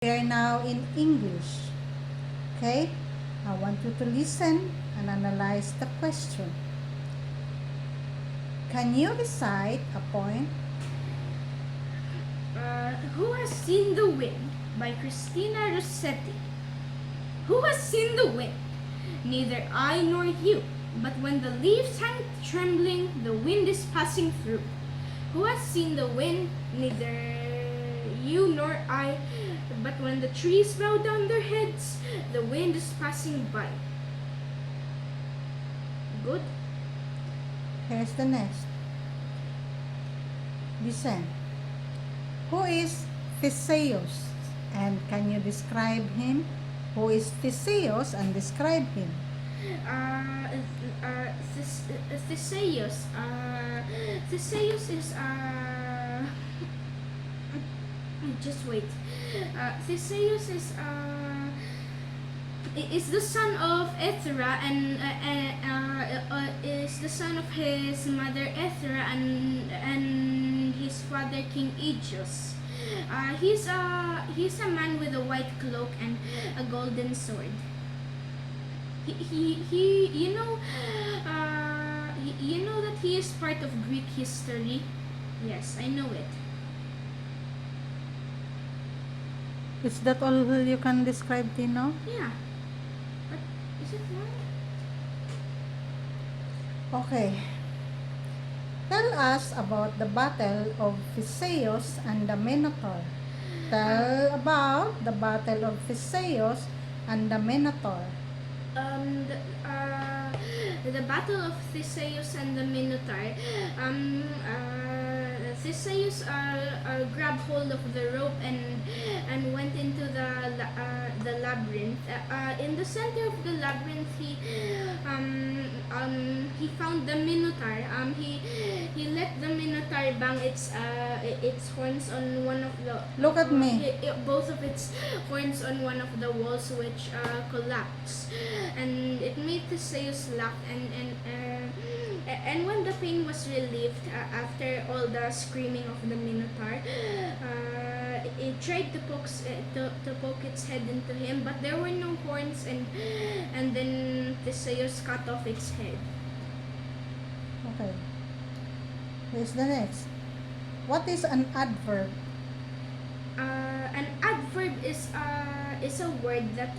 We are now in English. Okay? I want you to listen and analyze the question. Can you recite a poem? Who Has Seen the Wind by Christina Rossetti. Who has seen the wind? Neither I nor you. But when the leaves hang trembling, the wind is passing through. Who has seen the wind? Neither you nor I. But when the trees bow down their heads, the wind is passing by. Good? Here's the next. Listen. Who is Theseus? And can you describe him? Who is Theseus and describe him? Theseus. Theseus just wait. Theseus is the son of Ethra and is the son of his mother Ethra and his father King Aegeus. He's a man with a white cloak and a golden sword. He you know that he is part of Greek history. Yes, I know it. Is that all you can describe, Tino? Yeah, but is it wrong? Okay. Tell us about the battle of Theseus and the Minotaur. Tell about the battle of Theseus and the Minotaur. um, the, uh, the battle of Theseus and the Minotaur. Theseus grabbed hold of the rope and went into the labyrinth. In the center of the labyrinth, he found the Minotaur. He let the Minotaur bang its horns on one of the. Look at me. Both of its horns on one of the walls, which collapsed, and it made Theseus laugh. And when the pain was relieved after all the screaming of the Minotaur, it tried to poke its head into him, but there were no horns, and then Theseus cut off its head. Okay. Here's the next. What is an adverb? An adverb is a word that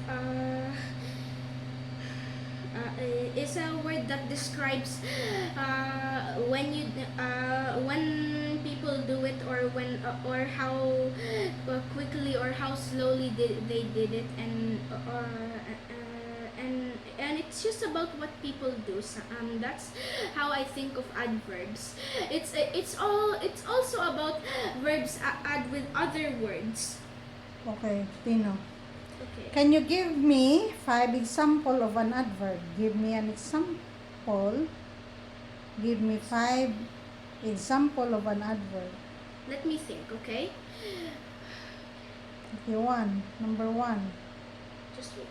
is a word that describes when people do it, or when or how quickly or how slowly they did it, and it's just about what people do. So, that's how I think of adverbs. It's also about verbs add with other words. Okay, Tino. Okay. Can you give me 5 examples of an adverb? Give me an example. Give me 5 examples of an adverb. Let me think. Okay. Okay, number 1. Just wait.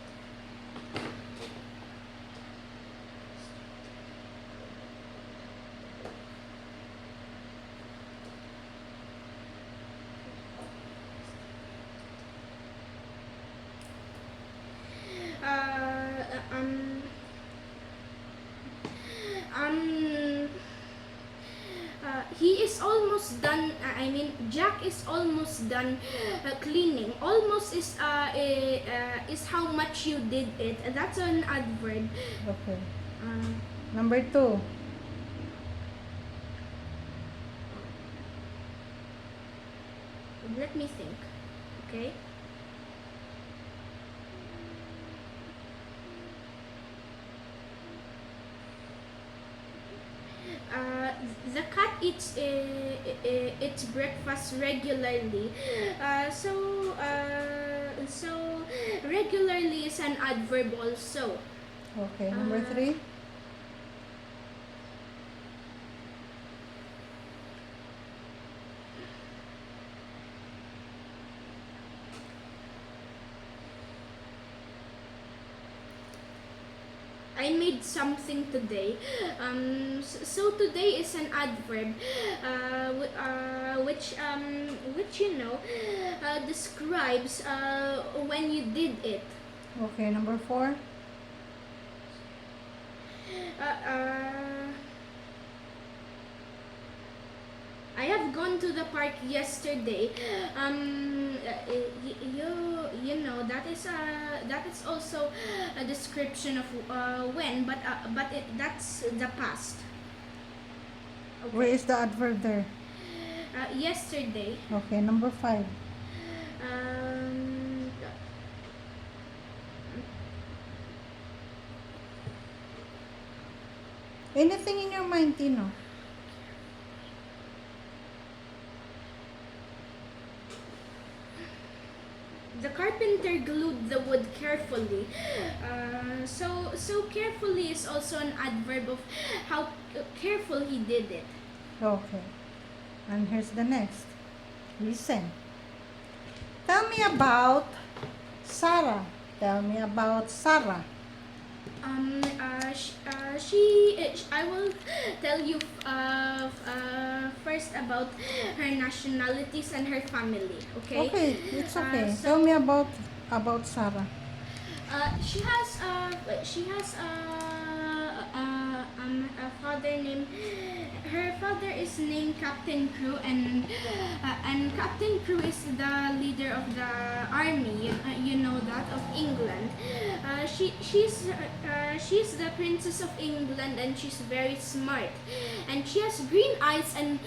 Uh, um, um, he is almost done. Jack is almost done cleaning. Almost is how much you did it. That's an adverb. Okay. Uh, Number 2. Let me think. Okay. Uh, the cat eats its breakfast regularly. So regularly is an adverb also. Okay, number 3. I made something today. So today is an adverb, which describes when you did it. Okay, number 4. Uh, I have gone to the park yesterday. That is also a description of when, but that's the past. Where Okay. is the adverb there? Yesterday. Okay, number 5. Um, Anything in your mind, Tino? the carpenter glued the wood carefully. So carefully is also an adverb of how careful he did it. Okay. And here's the next. Listen. Tell me about Sarah. Tell me about Sarah. I will tell you first about her nationalities and her family. Okay. Okay, it's okay. So Tell me about Sarah. She has a father named. Her father is named Captain Crew, and Captain Crew is the leader of the army. You know that of England. She's the princess of England, and she's very smart, and she has green eyes and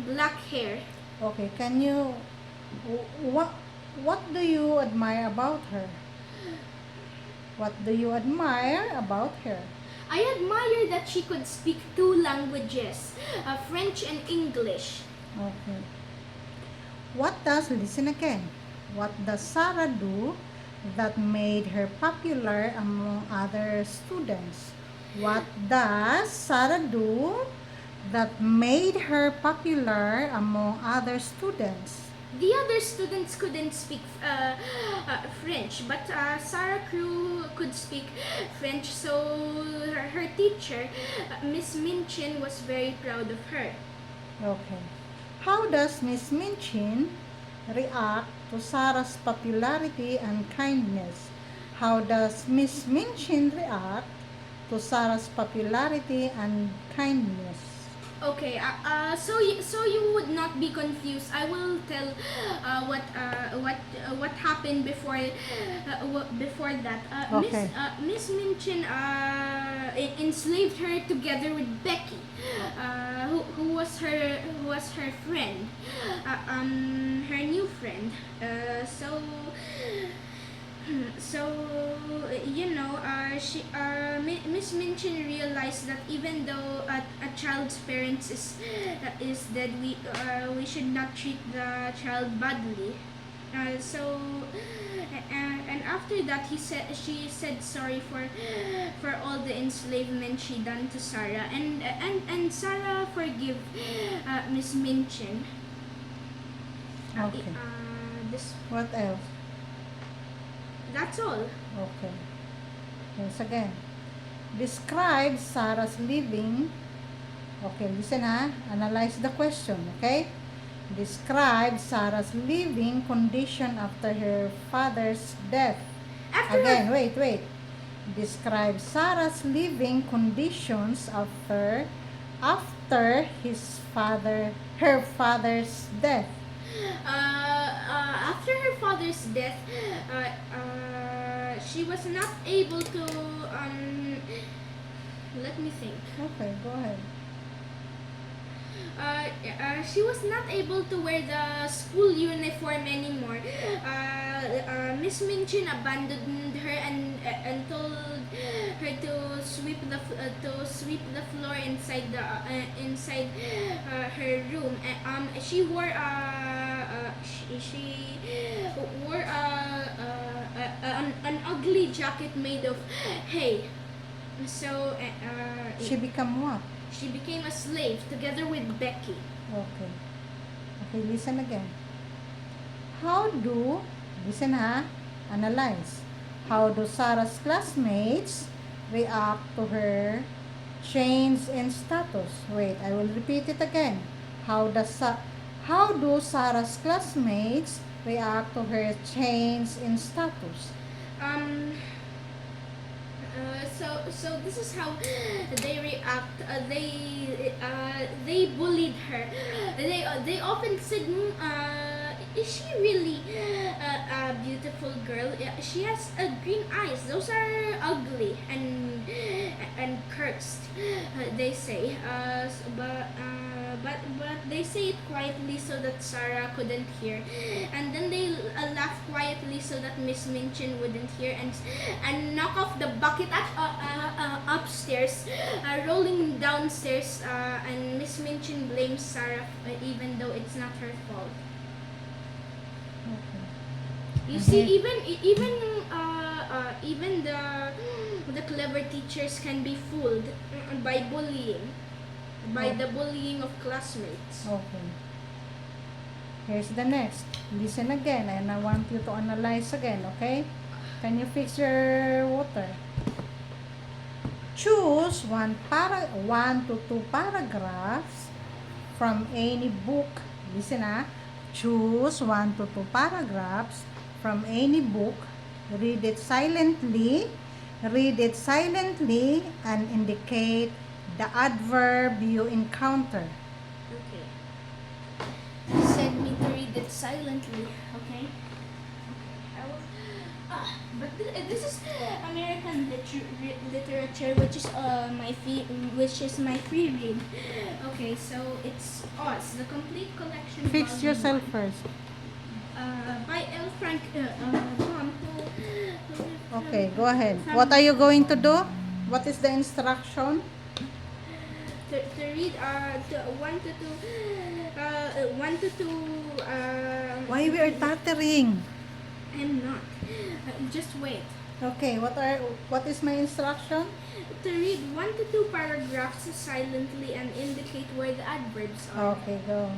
black hair. Okay, can you what do you admire about her? What do you admire about her? I admire that she could speak 2 languages, French and English. Okay. What does listen again? What does Sarah do that made her popular among other students? What does Sarah do that made her popular among other students? The other students couldn't speak French, but Sarah Crew could speak French, so her teacher, Miss Minchin, was very proud of her. Okay. How does Miss Minchin react to Sarah's popularity and kindness? How does Miss Minchin react to Sarah's popularity and kindness? Okay, so you would not be confused. I will tell what happened before that. Okay. Miss Minchin enslaved her together with Becky, who was her friend, her new friend. Miss Minchin realized that even though a child's parents is dead, we should not treat the child badly. And after that, she said sorry for all the enslavement she done to Sarah, and Sarah forgive Miss Minchin. Okay. This What else? That's all. Okay. Once again. Describe Sarah's living. Okay, listen ha. Analyze the question, okay? Describe Sarah's living condition after her father's death. After Again, wait. Describe Sarah's living conditions after her father's death. After her father's death, she was not able to. Let me think. Okay, go ahead. She was not able to wear the school uniform anymore. Miss Minchin abandoned her and told her to sweep the floor inside her room. She wore an ugly jacket made of hay. So She become what? she became a slave together with Becky. Okay. Okay, listen again. Listen ha, analyze. How do Sarah's classmates react to her change in status? Wait, I will repeat it again. How do Sarah's classmates react to her change in status? Um, so this is how they react. They bullied her. They often said, "Is she really a beautiful girl? She has green eyes. Those are ugly and cursed." They say, but they say it quietly so that Sarah couldn't hear, and then they laugh quietly so that Miss Minchin wouldn't hear, and knock off the bucket upstairs, rolling downstairs, and Miss Minchin blames Sarah even though it's not her fault. Okay. You And see, here- even the clever teachers can be fooled by bullying, by the bullying of classmates. Okay. Here's the next. Listen again, and I want you to analyze again, okay? Can you fix your water? Choose one to two paragraphs from any book. Listen, choose 1 to 2 paragraphs from any book. Read it silently. And indicate the adverb you encounter. Okay. Said me to read it silently. Okay. I will. But this is American literature, which is my free read. Okay, so it's Oz, the complete collection. Fix volume yourself one. first. By L. Frank Baum, Okay, go ahead. What are you going to do? What is the instruction? to read one to two 1 to 2 Why we are stuttering? I'm not. Just wait. Okay, what is my instruction? To read 1 to 2 paragraphs silently and indicate where the adverbs are. Okay, go.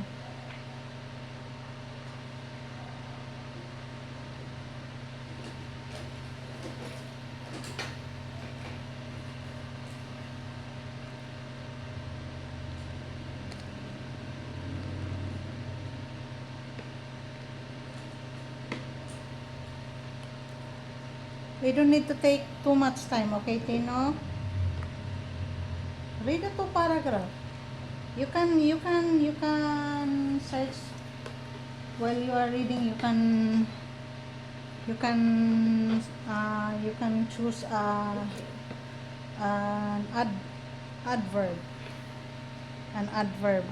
We don't need to take too much time, okay, Tino? Read the 2 paragraph. You can search while you are reading. You can choose an adverb. An adverb.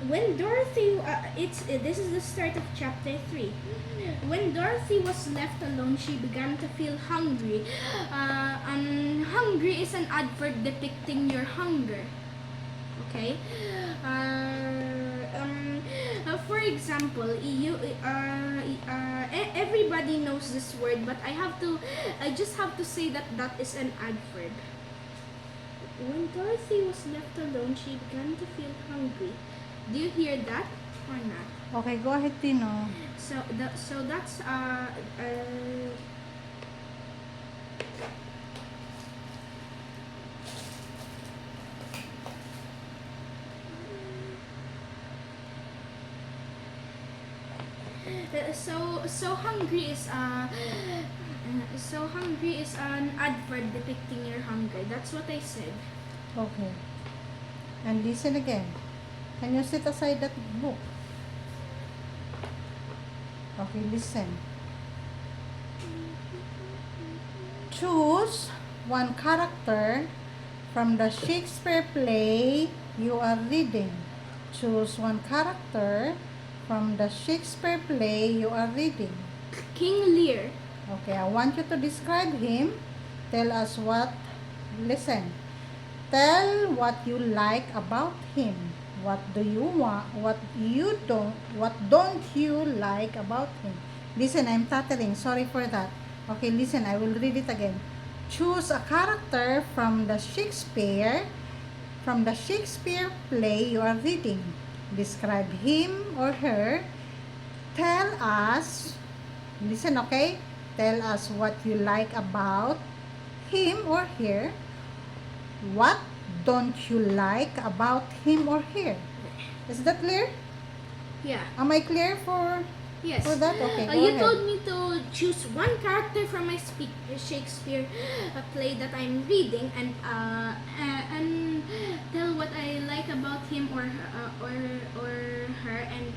When Dorothy, this is the start of chapter 3. When Dorothy was left alone, she began to feel hungry. Hungry is an adverb depicting your hunger. Okay. For example, everybody knows this word, but I just have to say that is an adverb. When Dorothy was left alone, she began to feel hungry. Do you hear that or not? Okay, go ahead, Tino. So that's so hungry is an adverb depicting your hunger. That's what I said. Okay. And listen again. Can you set aside that book? Okay, listen. Choose one character from the Shakespeare play you are reading. Choose one character from the Shakespeare play you are reading. King Lear. Okay, I want you to describe him. Tell us listen. Tell what you like about him. What do you want? What don't you like about him? Listen, I'm stuttering. Sorry for that. Okay, listen, I will read it again. Choose a character from the Shakespeare from the Shakespeare play you are reading. Describe him or her. Tell us, listen, okay? Tell us what you like about him or her. What don't you like about him or her? Is that clear? Yeah. Am I clear for Yes. that? Okay, go You ahead. told me to choose one character from my Shakespeare play that I'm reading, and tell what I like about him or her, and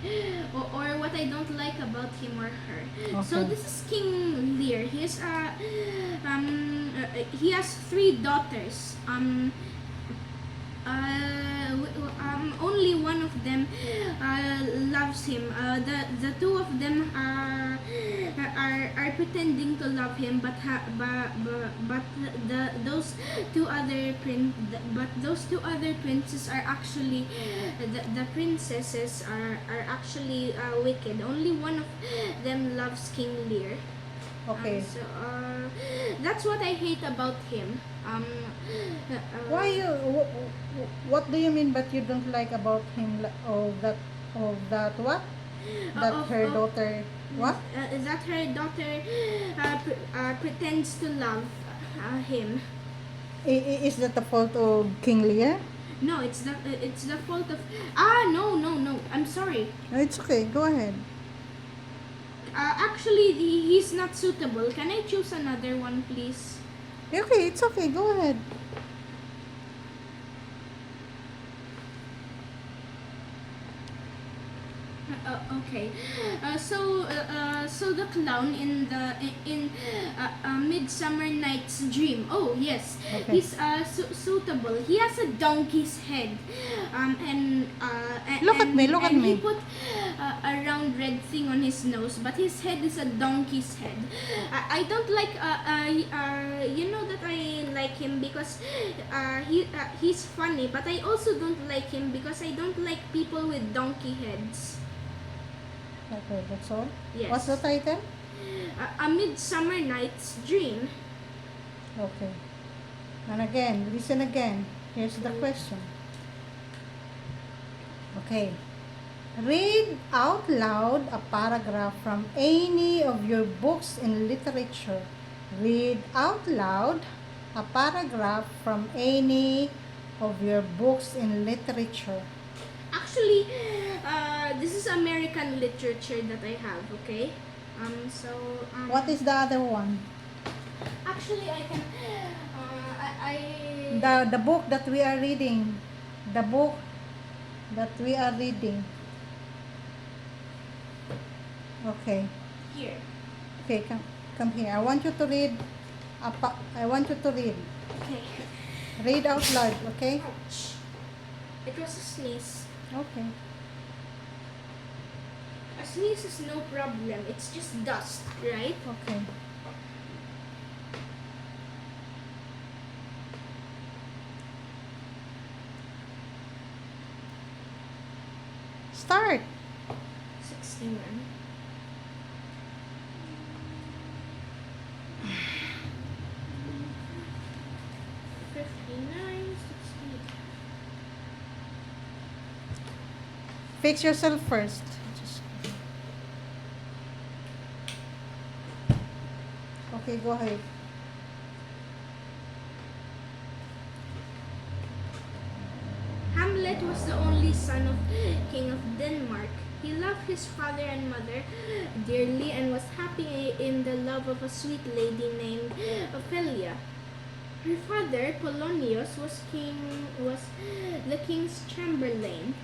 or what I don't like about him or her. So Okay. this is King Lear. He has 3 daughters. Only one of them loves him. The 2 of them are pretending to love him, but those two other princes are actually the princesses are actually wicked. Only one of them loves King Lear. Okay. That's what I hate about him. Why you? What do you mean? But you don't like about him? Of that what? That her daughter what? That her daughter pretends to love him. Is that the fault of King Lear? No, it's the fault of no. I'm sorry. No, it's okay. Go ahead. Actually, he's not suitable. Can I choose another one, please? Okay, it's okay. Go ahead. Okay. So the clown in Midsummer Night's Dream. Oh yes, Okay. he's suitable. He has a donkey's head, Look at me, look at and he me. put a round red thing on his nose, but his head is a donkey's head. I don't like. You know that I like him because he's funny, but I also don't like him because I don't like people with donkey heads. Okay, that's all. Yes. What's the title? A Midsummer Night's Dream. Okay. And again, listen again. Here's the question. Okay. Read out loud a paragraph from any of your books in literature. Read out loud a paragraph from any of your books in literature. Actually, this is American literature that I have. Okay. What is the other one? Actually, I can. The book that we are reading. The book that we are reading. Okay. Here. Okay, come here. I want you to read. I want you to read. Okay. Read out loud, okay? Ouch. It was a sneeze. Okay. A sneeze is no problem. It's just dust, right? Okay. Start. 61. Fix yourself first. Okay, go ahead. Hamlet was the only son of King of Denmark. He loved his father and mother dearly and was happy in the love of a sweet lady named Ophelia. Her father, Polonius, was the king's chamberlain.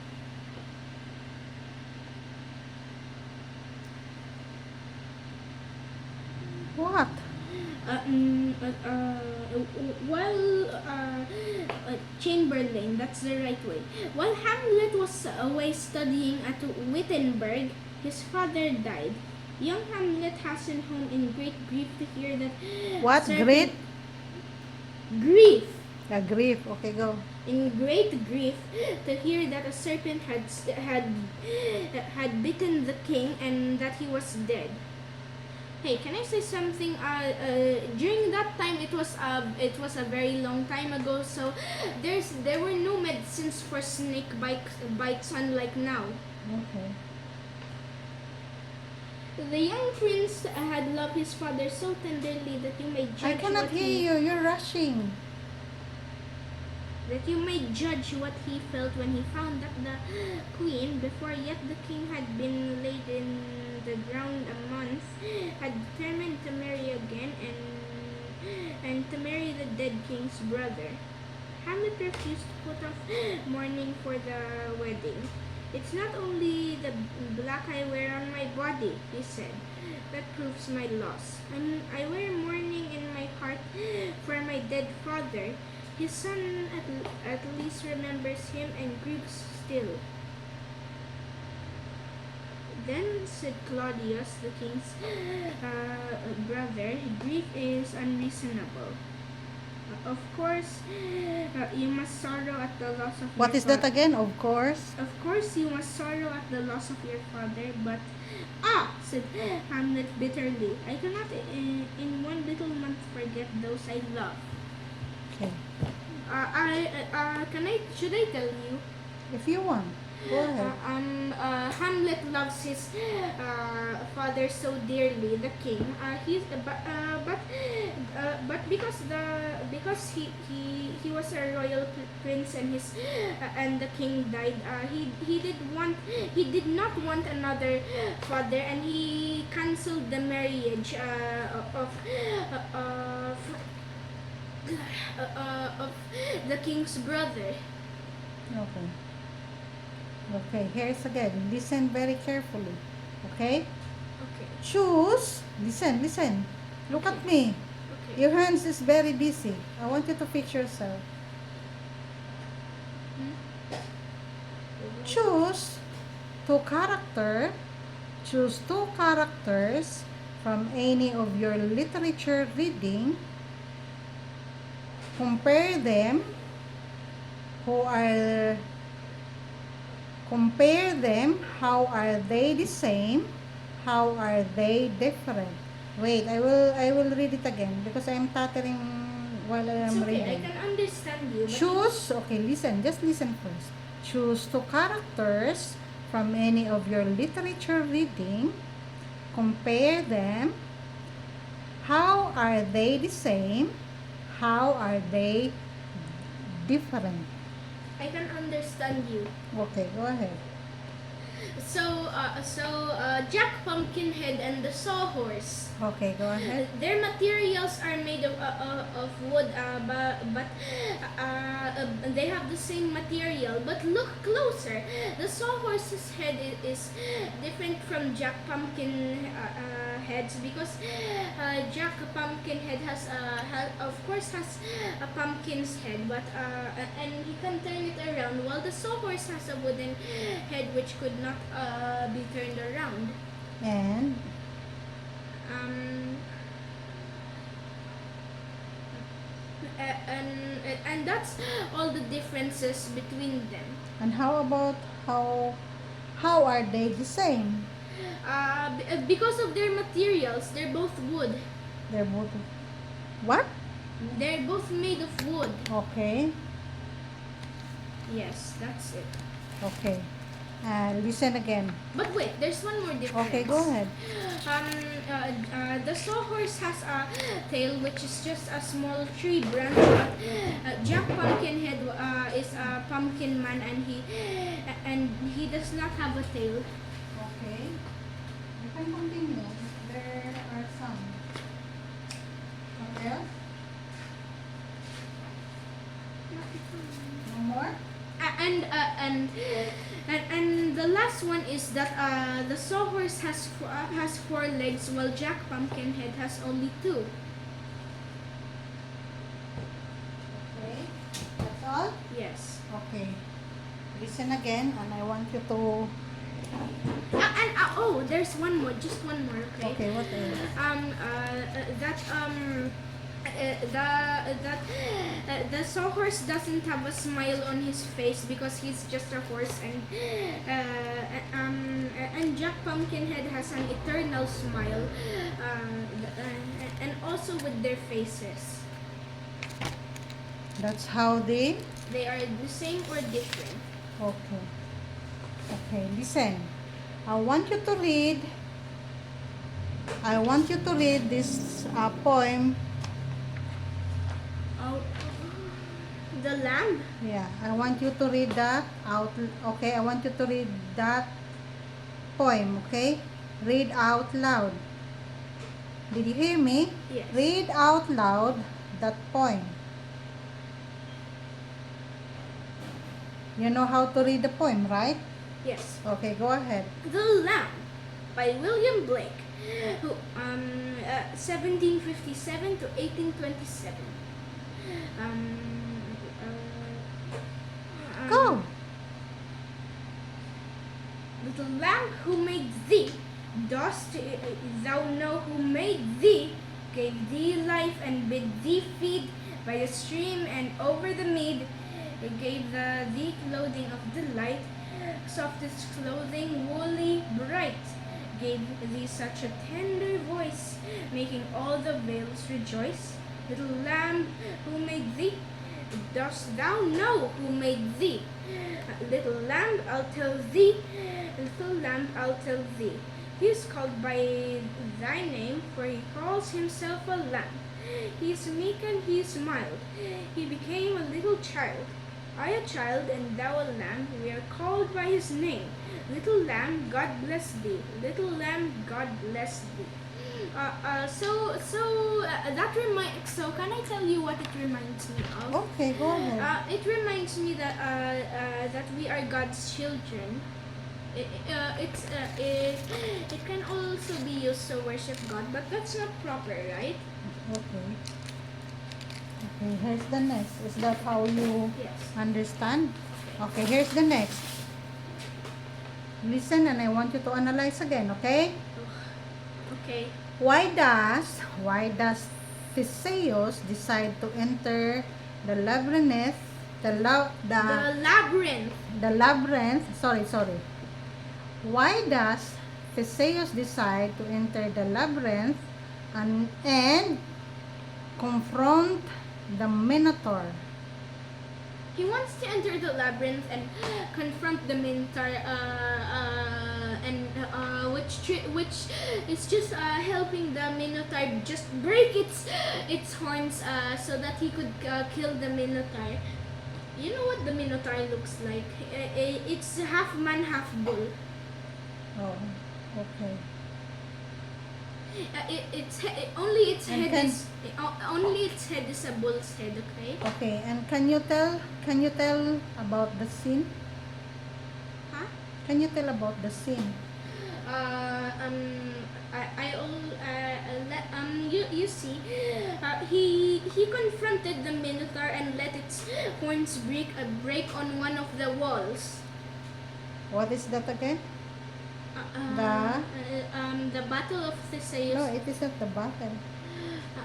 What? Chamberlain, that's the right way. While Hamlet was away studying at Wittenberg, his father died. Young Hamlet hastened home in great grief to hear that. What? Great? Grief. Yeah, grief. Okay, go. In great grief to hear that a serpent had bitten the king and that he was dead. Hey, can I say something? During that time, it was a very long time ago. So there were no medicines for snake bites unlike now. Okay. The young prince had loved his father so tenderly that you may I judge cannot what hear he you. You're rushing. that you may judge what he felt when he found that the queen, before yet the king had been laid in the ground a month, had determined to marry again and to marry the dead king's brother. Hamlet refused to put off mourning for the wedding. It's not only the black I wear on my body, he said, that proves my loss. I wear mourning in my heart for my dead father. His son at least remembers him and grieves still. Then said Claudius, the king's brother, grief is unreasonable. Of course, you must sorrow at the loss of What your is that fa- again? Of course. Of course, you must sorrow at the loss of your father, but said Hamlet bitterly, I cannot in one little month forget those I love. Okay. Should I tell you? If you want, go ahead. Hamlet loves his father so dearly, the king. But because he was a royal prince and his and the king died, he did not want another father, and he cancelled the marriage of the king's brother. Okay. Okay, here's again. Listen very carefully. Okay? Okay. Choose. Listen. Look at me. Okay. Your hands is very busy. I want you to fix yourself. Choose two character. Choose two characters from any of your literature reading. Compare them. Compare them. How are they the same? How are they different? Wait, I will read it again because I am stuttering while I It's am okay, I reading. can understand you. But Choose, okay, listen, just listen first. Choose two characters from any of your literature reading. Compare them. How are they the same? How are they different? I can understand you. Okay, go ahead. Jack Pumpkinhead and the Sawhorse. Okay, go ahead. Their materials are made of wood, but they have the same material. But look closer. The sawhorse's head is different from Jack Pumpkinhead's because Jack Pumpkinhead of course has a pumpkin's head, but and he can turn it around, while the sawhorse has a wooden head which could not be turned around. And Um, and that's all the differences between them. and how about how are they the same? Because of their materials, they're both wood. They're both what? They're both made of wood. Okay. Yes, that's it. Okay. Listen again. But wait, there's one more difference. Okay, go ahead. The sawhorse has a tail which is just a small tree branch, but Jack Pumpkinhead is a pumpkin man, and he does not have a tail. Okay. You can continue. There are some. What else? No more? And the last one is that the sawhorse has 4 legs, while Jack Pumpkinhead has only 2. Okay. That's all? Yes. Okay. Listen again, and I want you to... There's one more, just one more. Okay. Okay, what else? the sawhorse doesn't have a smile on his face because he's just a horse, and Jack Pumpkinhead has an eternal smile, and also with their faces. That's how They are the same or different. Okay. Okay, listen. I want you to read this poem. Oh, the lamb. Yeah, I want you to read that out. Okay, I want you to read that poem, okay? Read out loud. Did you hear me? Yes. Read out loud that poem. You know how to read the poem, right? Yes. Okay, go ahead. The Lamb by William Blake, who 1757 to 1827. Go. Little lamb, who made thee? Dost thou know who made thee? Gave thee life and bid thee feed by the stream and over the mead. Gave thee clothing of delight, softest clothing, woolly, bright. Gave thee such a tender voice, making all the vales rejoice. Little lamb, who made thee? Dost thou know who made thee? Little lamb, I'll tell thee. Little lamb, I'll tell thee. He is called by thy name, for he calls himself a lamb. He is meek and he is mild. He became a little child. I a child and thou a lamb, we are called by his name. Little lamb, God bless thee. Little lamb, God bless thee. So can I tell you what it reminds me of? Okay, go ahead. It reminds me that that we are God's children. It can also be used to worship God, but that's not proper, right? Okay. Okay, here's the next. Is that how you Yes. understand? Okay, here's the next. Listen and I want you to analyze again, okay? Okay. Why does Theseus decide to enter the labyrinth, The labyrinth. sorry. Why does Theseus decide to enter the labyrinth and confront the Minotaur? He wants to enter the labyrinth and confront the Minotaur, which is just helping the Minotaur just break its horns, so that he could kill the Minotaur. You know what the Minotaur looks like? It's half man, half bull. Oh, okay. Only its And head is a bull's head. Okay. Okay, and can you tell about the scene? Huh? Can you tell about the scene? You see, he confronted the Minotaur and let its horns break on one of the walls. What is that again? The Battle of Theseus. No, it isn't the battle.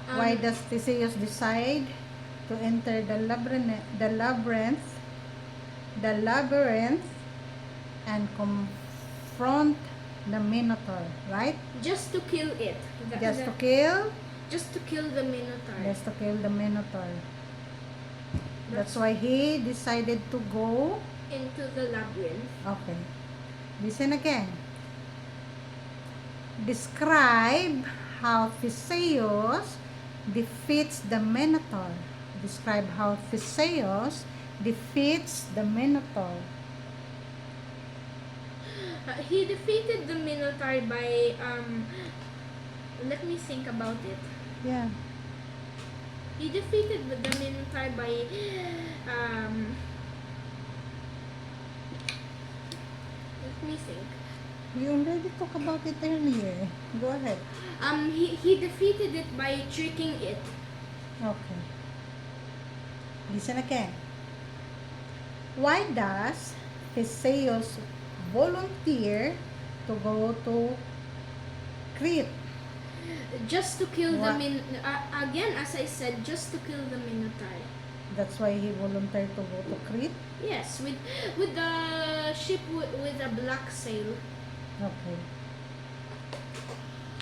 Um, Why does Theseus decide to enter the labyrinth and confront the Minotaur, right? just to kill it? Just to kill the Minotaur. That's why he decided to go. Into the labyrinth. Okay. Listen again. Describe how Theseus defeats the Minotaur. Describe how Theseus defeats the Minotaur. He defeated the Minotaur by let me think about it. Yeah. He defeated the Minotaur by let me think. We already talked about it earlier. Go ahead. He defeated it by tricking it. Okay. Listen again. Why does Theseus volunteer to go to Crete? Just to kill the What? again, as I said, just to kill the Minotaur. That's why he volunteered to go to Crete? Yes, with the ship with a black sail. Okay.